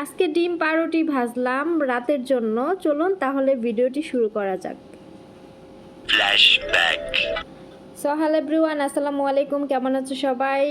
আজকে ডিম পাউরুটি ভাজলাম রাতের জন্য। চলুন তাহলে ভিডিওটি শুরু করা যাক। ফ্ল্যাশব্যাক। সো হ্যালো এভরিওয়ান, আসসালামু আলাইকুম। কেমন আছো সবাই?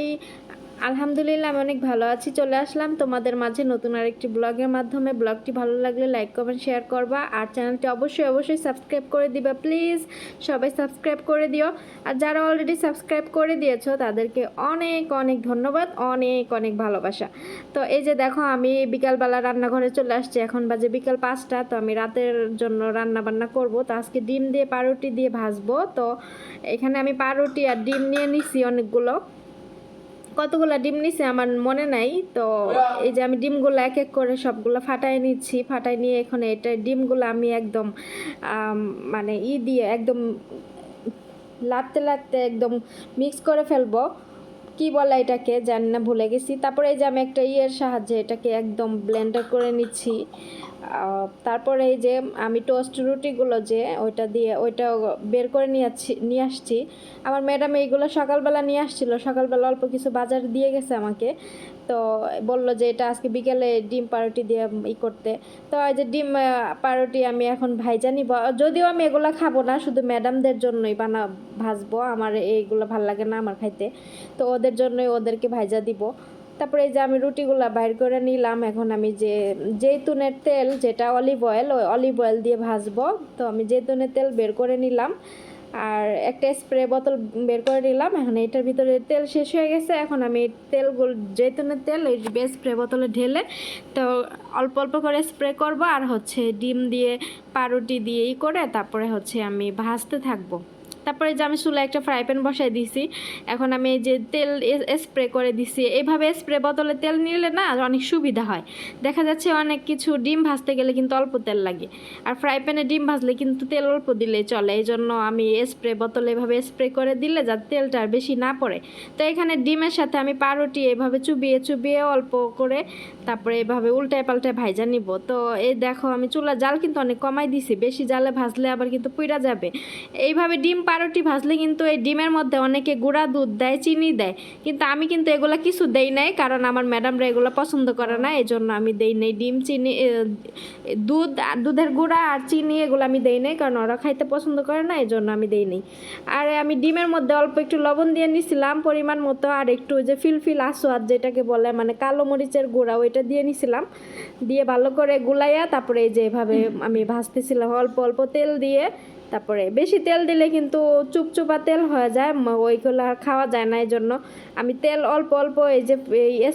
আলহামদুলিল্লাহ আমি অনেক ভালো আছি। চলে আসলাম তোমাদের মাঝে নতুন আরেকটি ব্লগের মাধ্যমে। ব্লগটি ভালো লাগলে লাইক কমেন্ট শেয়ার করবা, আর চ্যানেলটি অবশ্যই সাবস্ক্রাইব করে দিবা প্লিজ। সবাই সাবস্ক্রাইব করে দিও। আর যারা অলরেডি সাবস্ক্রাইব করে দিয়েছো তাদেরকে অনেক অনেক ধন্যবাদ, অনেক অনেক ভালোবাসা। তো এই যে দেখো, আমি বিকালবেলা রান্নাঘরে চলে আসছি। এখন বাজে বিকাল 5টা। তো আমি রাতের জন্য রান্না বান্না করব। তো আজকে ডিম দিয়ে পাউরুটি দিয়ে ভাজবো। তো এখানে আমি পাউরুটি আর ডিম নিয়ে নিছি অনেকগুলো। কতগুলো ডিম নিছে আমার মনে নাই। তো এই যে আমি ডিমগুলো এক এক করে সবগুলো ফাটাই নিচ্ছি। ফাটাই নিয়ে এখন এটা ডিমগুলো আমি একদম মানে দিয়ে একদম লাড়তে লাড়তে একদম মিক্স করে ফেলবো। কি বলে এটাকে জানি না, ভুলে গেছি। তারপরে এই যে আমি একটা সাহায্যে এটাকে একদম ব্লেন্ডার করে নিচ্ছি। তারপরে এই যে আমি টোস্ট রুটিগুলো যে ওইটা বের করে নিয়ে আসছি। আমার ম্যাডাম এইগুলো সকালবেলা নিয়ে আসছিলো। সকালবেলা অল্প কিছু বাজার দিয়ে গেছে আমাকে। তো বলল যে এটা আজকে বিকেলে ডিম পাউরুটি দিয়ে করতে। তো এই যে ডিম পাউরুটি আমি এখন ভাইজা নিব। যদিও আমি এগুলো খাবো না, শুধু ম্যাডামদের জন্যই ভাজবো। আমার এইগুলো ভাল লাগে না আমার খাইতে। তো ওদের জন্যই ওদেরকে ভাইজা দিব। তারপরে এই যে আমি রুটিগুলো বাইর করে নিলাম। এখন আমি যে জৈতুনের তেল, যেটা অলিভ অয়েল, ওই অলিভ অয়েল দিয়ে ভাজবো। তো আমি জৈতুনের তেল বের করে নিলাম, আর একটা স্প্রে বোতল বের করে নিলাম। এখন এটার ভিতরে তেল শেষ হয়ে গেছে। এখন আমি তেলগুলো, জৈতুনের তেল ওই স্প্রে বোতলে ঢেলে তো অল্প অল্প করে স্প্রে করব। আর ডিম দিয়ে পাউরুটি দিয়ে করে তারপরে আমি ভাজতে থাকবো। তারপরে যে আমি চুলায় একটা ফ্রাই প্যান বসাই দিছি। এখন আমি এই যে তেল স্প্রে করে দিছি। এইভাবে স্প্রে বোতলে তেল নিলে না অনেক সুবিধা হয়। দেখা যাচ্ছে অনেক কিছু ডিম ভাজতে গেলে কিন্তু অল্প তেল লাগে, আর ফ্রাই প্যানে ডিম ভাজলে কিন্তু তেল অল্প দিলেই চলে। এই জন্য আমি স্প্রে বোতলে এভাবে স্প্রে করে দিলে যাতে তেলটা আর বেশি না পড়ে। তো এখানে ডিমের সাথে আমি পাউরুটি এভাবে চুবিয়ে অল্প করে তারপরে এভাবে উল্টায় পাল্টায় ভাইজা নিব। তো এই দেখো, আমি চুলার জাল কিন্তু অনেক কমাই দিছি। বেশি জালে ভাজলে আবার কিন্তু পুড়া যাবে। এইভাবে ডিম পাউরুটি ভাজলে কিন্তু এই ডিমের মধ্যে অনেকে গুঁড়া দুধ দেয়, চিনি দেয়, কিন্তু আমি কিন্তু এগুলো কিছু দেই নাই, কারণ আমার ম্যাডামরা এগুলো পছন্দ করে না। এই জন্য আমি দেই নাই ডিম, চিনি, দুধের গুঁড়া আর চিনি এগুলো আমি দেই নাই, কারণ ওরা খাইতে পছন্দ করে না। এই জন্য আমি দেই নাই। আর আমি ডিমের মধ্যে অল্প একটু লবণ দিয়ে নিছিলাম পরিমাণ মতো, আর একটু যে ফিলফিল আসোয়াদ যেটাকে বলে, মানে কালো মরিচের গুঁড়া, ওইটা দিয়ে নিছিলাম। দিয়ে ভালো করে গুলাইয়া তারপরে এই যে এভাবে আমি ভাজতেছিলাম অল্প অল্প তেল দিয়ে। তারপরে বেশি তেল দিলে কিন্তু চুপচুপা তেল হয়ে যায়, ওইগুলো আর খাওয়া যায় না। এই জন্য আমি তেল অল্প অল্প এই যে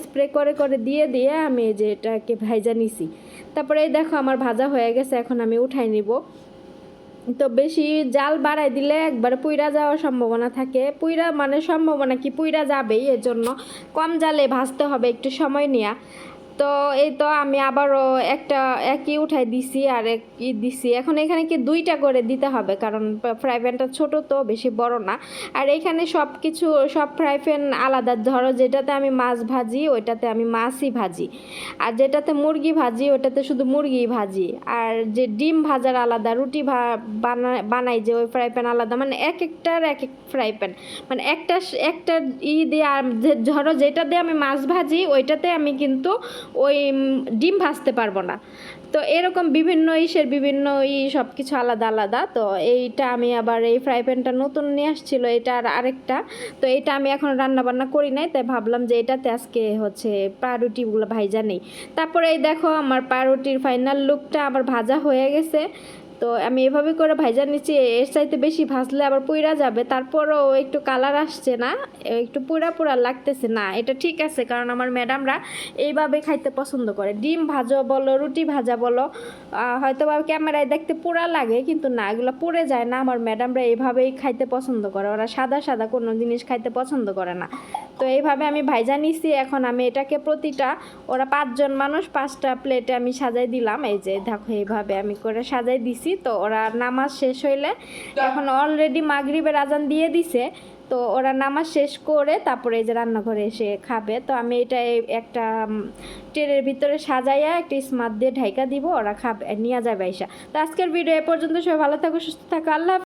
স্প্রে করে করে দিয়ে আমি এই যে এটাকে ভাজা নিছি। তারপরে এই দেখো আমার ভাজা হয়ে গেছে। এখন আমি উঠাই নিব। তো বেশি জাল বাড়াই দিলে একবারে পুইরা যাওয়ার সম্ভাবনা থাকে। সম্ভাবনা কি, পুইরা যাবেই। এর জন্য কম জালে ভাজতে হবে, একটু সময় নেওয়া। তো এই তো আমি আবারও একই উঠাই দিছি আর দিছি। এখন এখানে কি 2টা করে দিতে হবে, কারণ ফ্রাই প্যানটা ছোটো তো, বেশি বড় না। আর এখানে সব ফ্রাই প্যান আলাদা। ধরো যেটাতে আমি মাছ ভাজি ওইটাতে আমি মাছই ভাজি, আর যেটাতে মুরগি ভাজি ওটাতে শুধু মুরগিই ভাজি। আর যে ডিম ভাজার আলাদা, রুটি বানাই যে ওই ফ্রাই প্যান আলাদা। মানে এক একটার এক এক ফ্রাই প্যান, মানে একটা দিয়ে। আর ধরো যেটা দিয়ে আমি মাছ ভাজি ওইটাতে আমি কিন্তু ওই ডিম ভাজতে পারবো না। তো এরকম বিভিন্ন সব কিছু আলাদা আলাদা। তো এইটা আমি আবার এই ফ্রাই প্যানটা নতুন নিয়ে আসছিল, এটা আর আরেকটা। তো এটা আমি এখন রান্না বান্না করি নাই, তাই ভাবলাম যে এটাতে আজকে পাউরুটিগুলো ভাইজা নেই। তারপরে এই দেখো আমার পাউরুটির ফাইনাল লুকটা আবার ভাজা হয়ে গেছে। তো আমি এভাবে করে ভাইজা নিচ্ছি। এর চাইতে বেশি ভাজলে আবার পুইরা যাবে। তারপরও একটু কালার আসছে না, একটু পুরা লাগতেছে না। এটা ঠিক আছে, কারণ আমার ম্যাডামরা এইভাবে খাইতে পছন্দ করে। ডিম ভাজা বলো, রুটি ভাজা বলো, হয়তো বা ক্যামেরায় দেখতে পুরা লাগে, কিন্তু না, এগুলো পুড়ে যায় না। আমার ম্যাডামরা এইভাবেই খাইতে পছন্দ করে। ওরা সাদা সাদা কোনো জিনিস খাইতে পছন্দ করে না। তো এইভাবে আমি ভাইজা নিছি। এখন আমি এটাকে প্রতিটা, ওরা 5জন মানুষ, 5টা প্লেটে আমি সাজাই দিলাম। এই যে দেখো এইভাবে আমি করে সাজাই দিছি। তো ওরা নামাজ শেষ হইলে, এখন অলরেডি মাগরিবের আজান দিয়ে দিছে, তো ওরা নামাজ শেষ করে তারপরে এই যে রান্নাঘরে এসে খাবে। তো আমি এটা একটা ট্রেনের ভিতরে সাজাইয়া একটা স্মার্ট দিয়ে ঢাইকা দিব, ওরা খাবে, নিয়ে যাবে আইসা। তো আজকের ভিডিও এ পর্যন্ত। সবাই ভালো থাকো, সুস্থ থাকো, আল্লাহ।